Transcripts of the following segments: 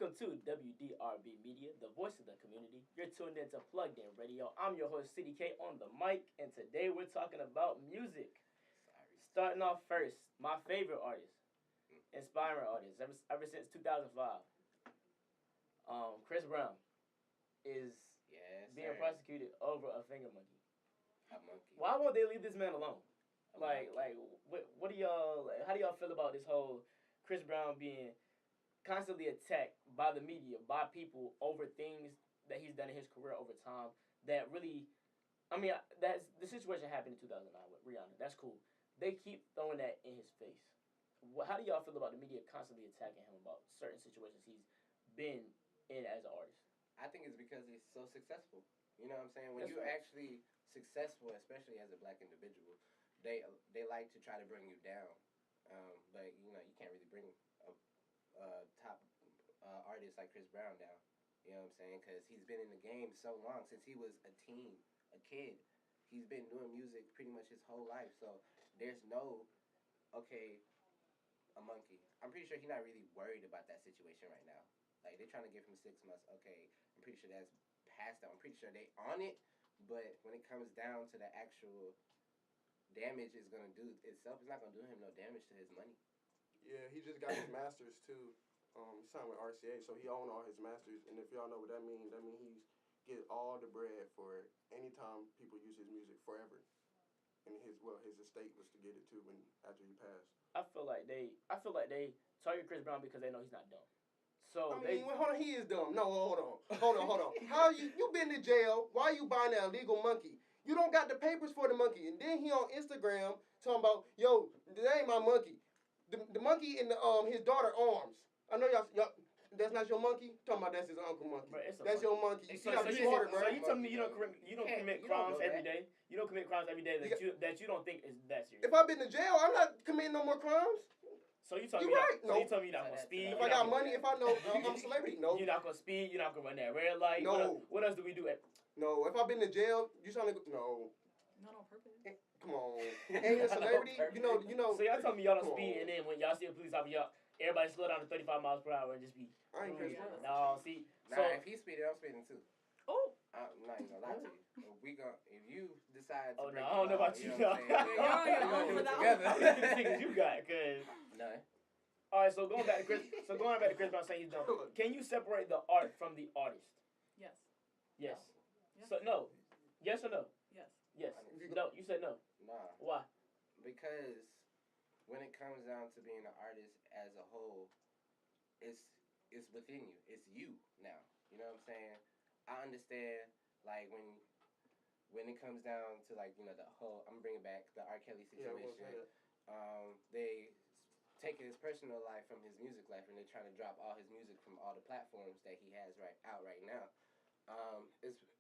Welcome to WDRB Media, the voice of the community. You're tuned into Plugged In Radio. I'm your host, CDK, on the mic, and today we're talking about music. Starting off first, my favorite artist, inspiring artist, ever since 2005. Chris Brown is being prosecuted over a finger monkey. A monkey. Why won't they leave this man alone? What do y'all? How do y'all feel about this whole Chris Brown being constantly attacked by the media, by people over things that he's done in his career over time? That really, that's the situation happened in 2009 with Rihanna. That's cool. They keep throwing that in his face. How do y'all feel about the media constantly attacking him about certain situations he's been in as an artist? I think it's because he's so successful. You know what I'm saying? When That's you're right. actually successful, especially as a black individual, they like to try to bring you down. But you can't really bring a top artist like Chris Brown down. You know what I'm saying? Because he's been in the game so long, since he was a kid. He's been doing music pretty much his whole life. So there's no, a monkey. I'm pretty sure he's not really worried about that situation right now. Like, they're trying to give him 6 months. Okay, I'm pretty sure that's past that. I'm pretty sure they on it. But when it comes down to the actual damage it's going to do itself, it's not going to do him no damage to his money. Yeah, he just got his masters too. He signed with RCA, so he owned all his masters. And if y'all know what that means he's get all the bread for any time people use his music forever. And his estate was to get it too after he passed. I feel like they target Chris Brown because they know he's not dumb. So hold on, he is dumb. No, hold on. How you been to jail? Why you buying that illegal monkey? You don't got the papers for the monkey, and then he on Instagram talking about, yo, that ain't my monkey. The monkey in his daughter arms. I know y'all. That's not your monkey. Talking about that's his uncle monkey. Bro, that's your monkey. So you tell me you don't commit crimes every day. You don't commit crimes every day that you don't think is that serious. If I've been to jail, I'm not committing no more crimes. So you tell me right. So you tell me you're not gonna speed. If I got money, if I know I'm a celebrity, no. You're not gonna speed. You're not gonna run that red light. No. What else do we do? No. If I've been to jail, you trying to go? No. Not on purpose. Come on. Ain't a celebrity. You know. So y'all tell me y'all don't speed, and then when y'all see a police officer, everybody slow down to 35 miles per hour and just be. I ain't Chris Brown. No, see. If he's speeding, I'm speeding too. Oh. I'm not even gonna lie to you. If you decide to I don't know about you. Y'all The things you got, cause. No. All right, so going back to Chris Brown saying he's dumb. Can you separate the art from the artist? Yes. Yes. Yes. So no. Yes or no? Yes. Yes. No. You said no. Nah. Why? Because when it comes down to being an artist as a whole, it's within you. It's you now. You know what I'm saying? I understand, like, when it comes down to, like, the whole, I'm bringing back the R. Kelly situation. They taking his personal life from his music life, and they're trying to drop all his music from all the platforms that he has out right now.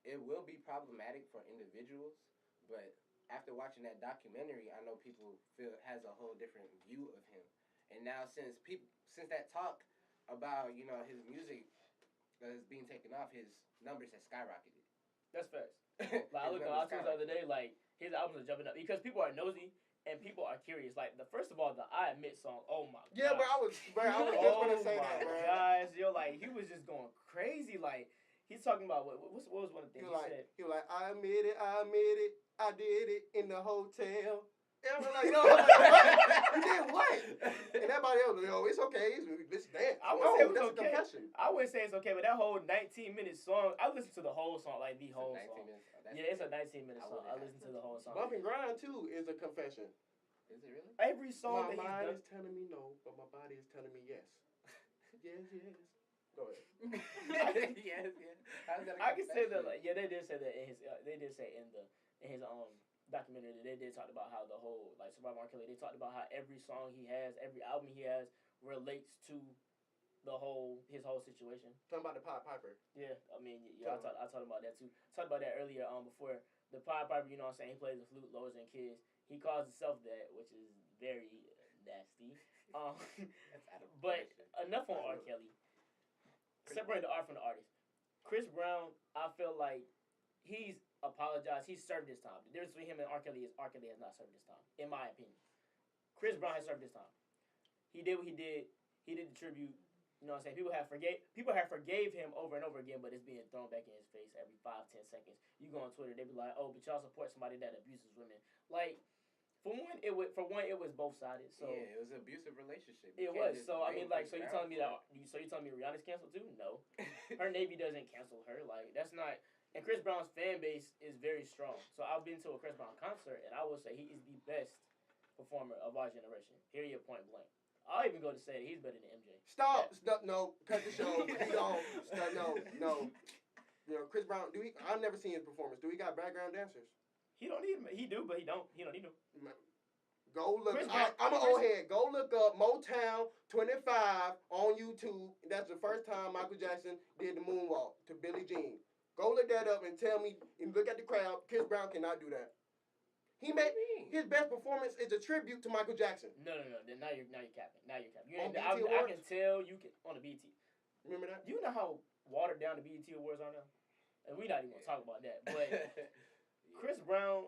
It will be problematic for individuals, but after watching that documentary, I know people has a whole different view of him. And now since that talk about his music is being taken off, his numbers have skyrocketed. That's facts. Like, I looked on iTunes the other day, like, his albums are jumping up because people are nosy and people are curious. Like, first of all, the I Admit song, oh my god. Yeah, but I was just gonna say that, bro. Guys, like, he was just going crazy. Like, he's talking about what was one of the things he said? He was like, I admit it, I did it in the hotel. And I was like, no, you did what? And everybody else was like, it's okay, let's dance. I wouldn't say it was that's okay. a confession. I wouldn't say it's okay, but that whole 19-minute song, I listened to the whole song, like the whole 19 song. minutes. Yeah, it's a 19-minute song. I listened to the whole song. Bump and Grind, too, is a confession. Is it really? Every song my that he's mind done. is telling me no, but my body is telling me yes. Yes. Go ahead. Yes. How's that a I can say that, confession? like, yeah, they did say that in his, in his documentary, they did talk about how the whole, like, Survivor R. Kelly, they talked about how every song he has, every album he has relates to his whole situation. Talking about the Pied Piper. Yeah, I mean, I talked about that too. Talked about that earlier, before the Pied Piper, you know what I'm saying, he plays the flute, lowers than kids. He calls himself that, which is very nasty. But enough on R. Kelly. Separate the art from the artist. Chris Brown, I feel like he's apologized. He's served his time. The difference between him and R. Kelly is R. Kelly has not served his time, in my opinion. Chris Brown has served his time. He did what he did. He did the tribute. You know what I'm saying? People have forgave him over and over again, but it's being thrown back in his face every 5-10 seconds. You go on Twitter, they be like, "Oh, but y'all support somebody that abuses women." Like, for one, it was both sided. So yeah, it was an abusive relationship. It was. So I mean, like, so you telling me Rihanna's canceled too? No, her Navy doesn't cancel her. Like, that's not. And Chris Brown's fan base is very strong. So I've been to a Chris Brown concert, and I will say he is the best performer of our generation. Period. Point blank. I'll even go to say that he's better than MJ. Stop. No. Cut the show. We don't. Stop. No. You know, Chris Brown. I've never seen his performance. Do he got background dancers? He don't need him. He do, but he don't. He don't need him. Go look. I'm an old head. Go look up Motown 25 on YouTube. That's the first time Michael Jackson did the moonwalk to Billie Jean. Go look that up and tell me. And look at the crowd. Chris Brown cannot do that. He made his best performance is a tribute to Michael Jackson. No. Then now you're capping. On BET I Awards? can tell you can on the BET. Remember that? Do you know how watered down the BET Awards are now? And we're not even gonna talk about that. But Chris Brown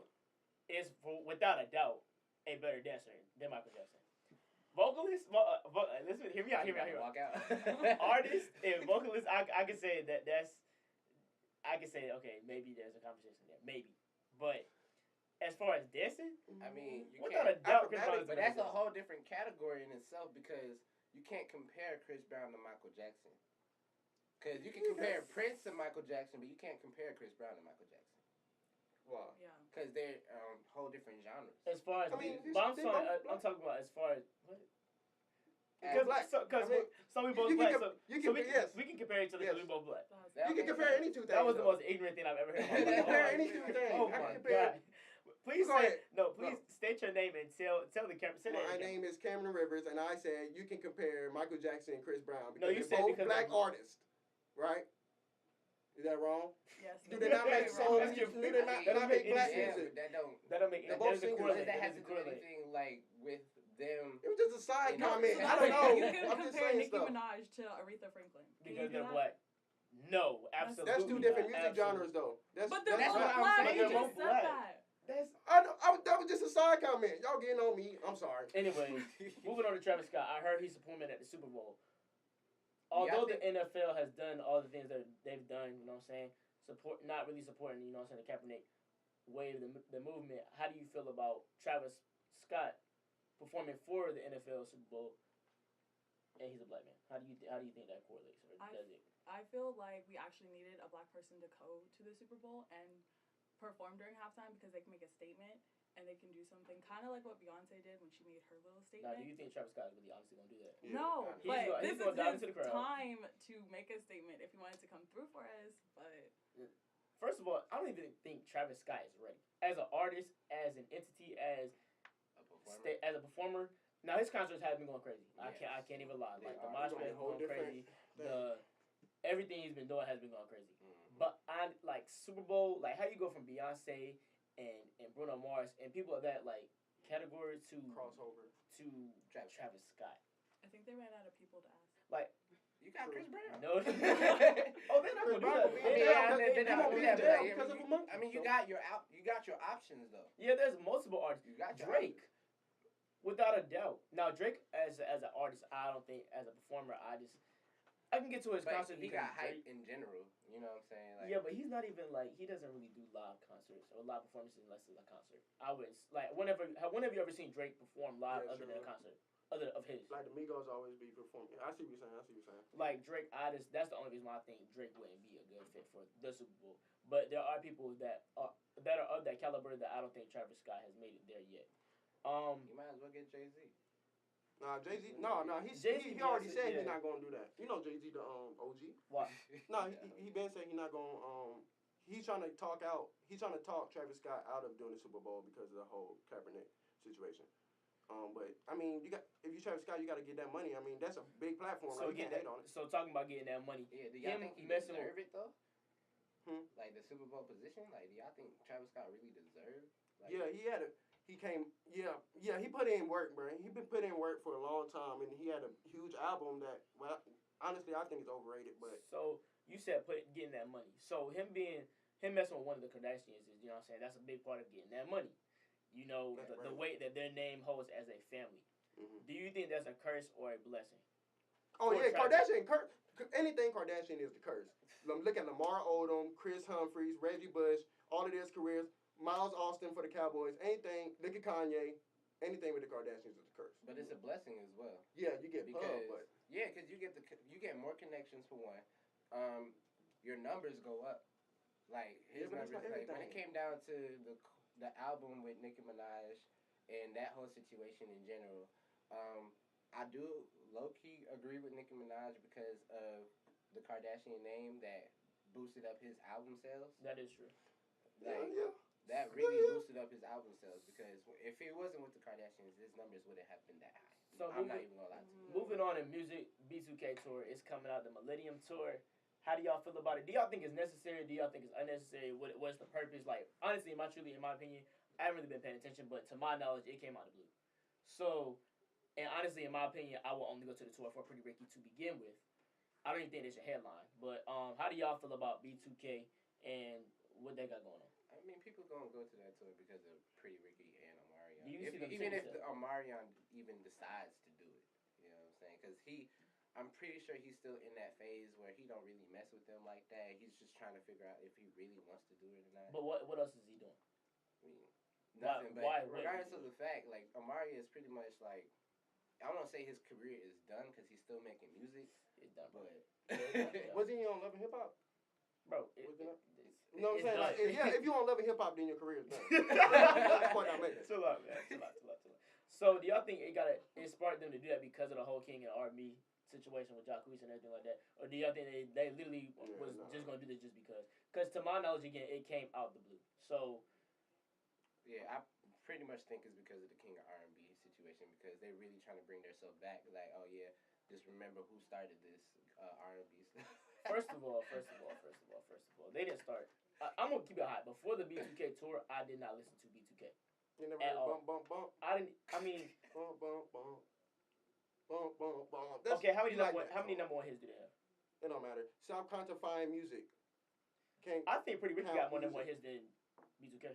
is, without a doubt, a better dancer than Michael Jackson. Vocalist, listen, hear me out. Walk out. Artist and vocalist, I can say okay, maybe there's a conversation there, maybe, but as far as dancing, I mean, without a doubt, Chris Brown is but better that's than a whole different category in itself because you can't compare Chris Brown to Michael Jackson. Because you can compare Prince to Michael Jackson, but you can't compare Chris Brown to Michael Jackson. Wow. Yeah. Because they're whole different genres. As far as, I'm talking about as far as what? As Because we both black, we can compare each other because we both black. You can compare any two things. That was the most ignorant thing I've ever heard. You can compare any two things. Oh my God. Please state your name and tell the camera. My name is Cameron Rivers, and I said you can compare Michael Jackson and Chris Brown because you they're said both because black artists, right? Is that wrong? Yes. Do they not make songs? Do they not make black Yeah, music? but that don't. That both doesn't singers. correlate. That That has to doesn't do correlate. anything like with them. It was just a side No, comment. So I don't know. You can I'm just compare saying Nicki stuff. Minaj to Aretha Franklin. Can Because you do they're that? black. No, absolutely. That's two different not. music genres, Absolutely. though. But they're That's both what I'm black. saying. You They're just both said black. that. That was just a side comment. Y'all getting on me. I'm sorry. Anyway, moving on to Travis Scott. I heard he's performing at the Super Bowl. Although the NFL has done all the things that they've done, you know what I'm saying, not really supporting, you know what I'm saying, the Kaepernick wave, the movement. How do you feel about Travis Scott performing for the NFL Super Bowl? And he's a black man. How do you think that correlates, or does it? I feel like we actually needed a black person to go to the Super Bowl and perform during halftime because they can make a statement and they can do something kind of like what Beyonce did when she made her little statement. Now, do you think Travis Scott is really honestly gonna do that? Yeah. No, He's but he's this gonna dive is into his the crowd. time to make a statement if he wanted to come through for us. But First of all, I don't even think Travis Scott is ready as an artist, as an entity, as a performer. Now his concerts have been going crazy. Yes. I can't even lie. Like the He's mosh on a pit has whole been going crazy. Everything he's been doing has been going crazy. Mm-hmm. But I like Super Bowl. Like how you go from Beyonce and Bruno Mars and people of that like category to Crossover. to Travis Scott. I think they ran out of people to ask. Like You got Chris Brown. no. Oh, they're not gonna do that. They won't be in jail because of a monkey. I mean, you got your options though. Yeah, there's multiple artists. You got your Drake, without a doubt. Now Drake, as an artist, I don't think as a performer, I can get to his But concert. he because got hype Drake, in general. You know what I'm saying? Like, yeah, but he's not even like he doesn't really do live concerts or live performances unless it's a concert. I would like whenever have you ever seen Drake perform live Yeah, other sure. than a concert, other of his? Like the Migos always be performing. I see what you're saying. Like Drake, that's the only reason why I think Drake wouldn't be a good fit for the Super Bowl. But there are people that are of that caliber that I don't think Travis Scott has made it there yet. you might as well get Jay-Z. Nah, Jay-Z. No, Jay-Z he already Beyonce, said he's yeah. not gonna do that. You know Jay-Z the OG. Why? No, he been saying he's not gonna he's trying to talk Travis Scott out of doing the Super Bowl because of the whole Kaepernick situation. But I mean, if you Travis Scott, you got to get that money. I mean, that's a big platform. So right? You can't hate on it. So talking about getting that money. Yeah, do y'all Him think he messing deserve it though? Like the Super Bowl position? Like, do y'all think Travis Scott really deserved? Like, Yeah, he put in work, bro. He been putting in work for a long time, and he had a huge album that, well, honestly, I think it's overrated. But So you said getting that money. So him messing with one of the Kardashians is, you know what I'm saying, that's a big part of getting that money. You know, the weight that their name holds as a family. Mhm. Do you think that's a curse or a blessing? Oh for yeah, Travis. Kardashian. Anything Kardashian is the curse. Look at Lamar Odom, Chris Humphries, Reggie Bush, all of their careers. Miles Austin for the Cowboys. Anything. Look at Kanye. Anything with the Kardashians is a curse. But it's a blessing as well. Yeah, you get Because pub, but because you get more connections for one. Your numbers go up. Like his Yeah, but it's numbers, not like when it everything. came down to the album with Nicki Minaj and that whole situation in general, I do low key agree with Nicki Minaj because of the Kardashian name that boosted up his album sales. That is true. Like yeah. that really boosted up his album sales because if it wasn't with the Kardashians, his numbers wouldn't have been that high. So I'm not even gonna lie to you. moving on in music, B2K tour is coming out. The Millennium Tour. How do y'all feel about it? Do y'all think it's necessary? Do y'all think it's unnecessary? What's the purpose? Like, honestly, in my opinion, I haven't really been paying attention, but to my knowledge, it came out of the blue. So, and honestly, in my opinion, I will only go to the tour for Pretty Ricky to begin with. I don't even think they should headline. But how do y'all feel about B2K and what they got going on? I mean, people gonna go to that tour because of Pretty Ricky and Omarion. Do you see them Even if tickets Omarion even decides to do it, you know what I'm saying? Because I'm pretty sure he's still in that phase where he don't really mess with them like that. He's just trying to figure out if he really wants to do it or not. But what else is he doing? I mean, nothing. Why- But regardless of the fact, like Omari is pretty much like I don't want to say his career is done because he's still making music, It's done. but Was he on Love and Hip Hop? Bro, You know what I'm saying? Like, if you on Love and Hip Hop, then your career is done. That's the point I'm making. Chill out, man. Chill out. So, do y'all think it sparked them to do that because of the whole King and R&B situation with Jacquees and everything like that? Or do y'all think they literally was just going to do this just because? Because to my knowledge, again, it came out the blue. So, yeah, I pretty much think it's because of the King of R&B situation because they're really trying to bring themselves back. Like, oh yeah, just remember who started this R&B stuff. First of all, they didn't start. I'm gonna keep it hot. Before the B2K tour, I did not listen to B2K. You never At heard all. bump, bump, bump? I didn't. I mean, Bump, bump, bump. Bump, bump, bump. okay. How many you like number that one song. hits do they have? It don't matter. Stop quantifying music. Can't I think Pretty Ricky count got more number one music. hits than B2K.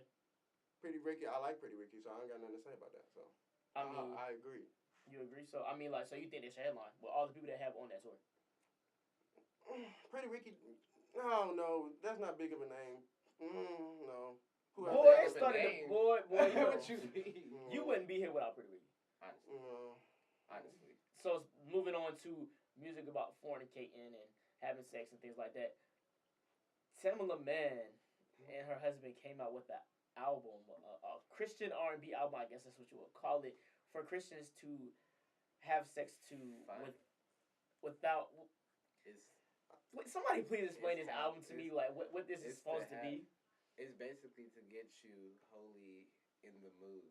Pretty Ricky. I like Pretty Ricky, so I ain't got nothing to say about that. So I mean, I agree. you agree? So I mean, like, so you think they should headline with all the people that have on that tour? Pretty Ricky. No, that's not big of a name. No. Boy, Boy, it started. name. Boy, What you you mean? you wouldn't be here without Pretty Ricky. Honestly, No. honestly. So moving on to music about fornicating and having sex and things like that. Tamala Mann and her husband came out with an album, a Christian R&B album, I guess that's what you would call it, for Christians to have sex without. Wait, somebody please explain this album to me, like what this is supposed to be. It's basically to get you wholly in the mood.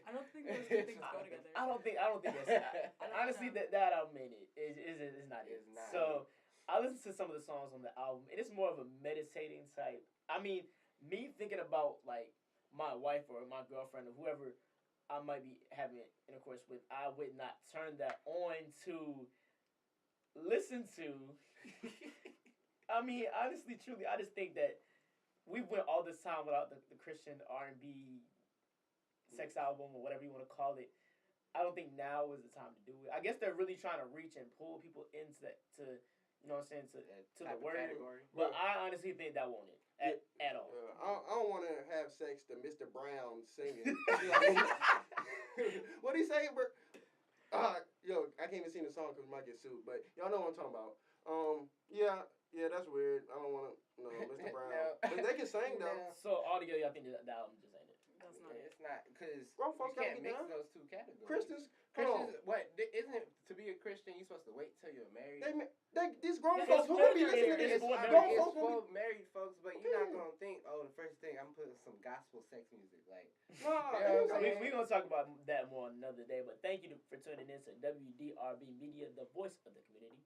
I don't think those two things go together. I don't think that's honestly that album ain't it. It's not it. It's not So I listened to some of the songs on the album, and it's more of a meditating type. I mean, me thinking about like my wife or my girlfriend or whoever I might be having intercourse with, I would not turn that on to listen to. I mean, honestly, truly, I just think that we went all this time without the Christian R&B sex album or whatever you want to call it. I don't think now is the time to do it. I guess they're really trying to reach and pull people into that, to, you know what I'm saying, to the word. Category. But I honestly think that won't it at all. I don't want to have sex to Mr. Brown singing. What he say, bro? Yo, I can't even sing the song because we might get sued. But y'all know what I'm talking about. Yeah, that's weird. I don't want to. No, Mr. Brown. No. But they can sing though. So altogether, I think the album just ain't it. That's not it. It's not because Grown you folks gotta can't be mix down. those two categories. Christians, Christians, what isn't it to be a Christian? You supposed to wait till you're married. these grown Yeah, folks who gonna be it's listening to this? for married Grown It's folks gonna for married folks, but you're not gonna think, oh, the first thing I'm putting some gospel sex music like. Nah, Yeah, So I'm we're going to talk about that more another day. But thank you for tuning in to WDRB Media, the voice of the community.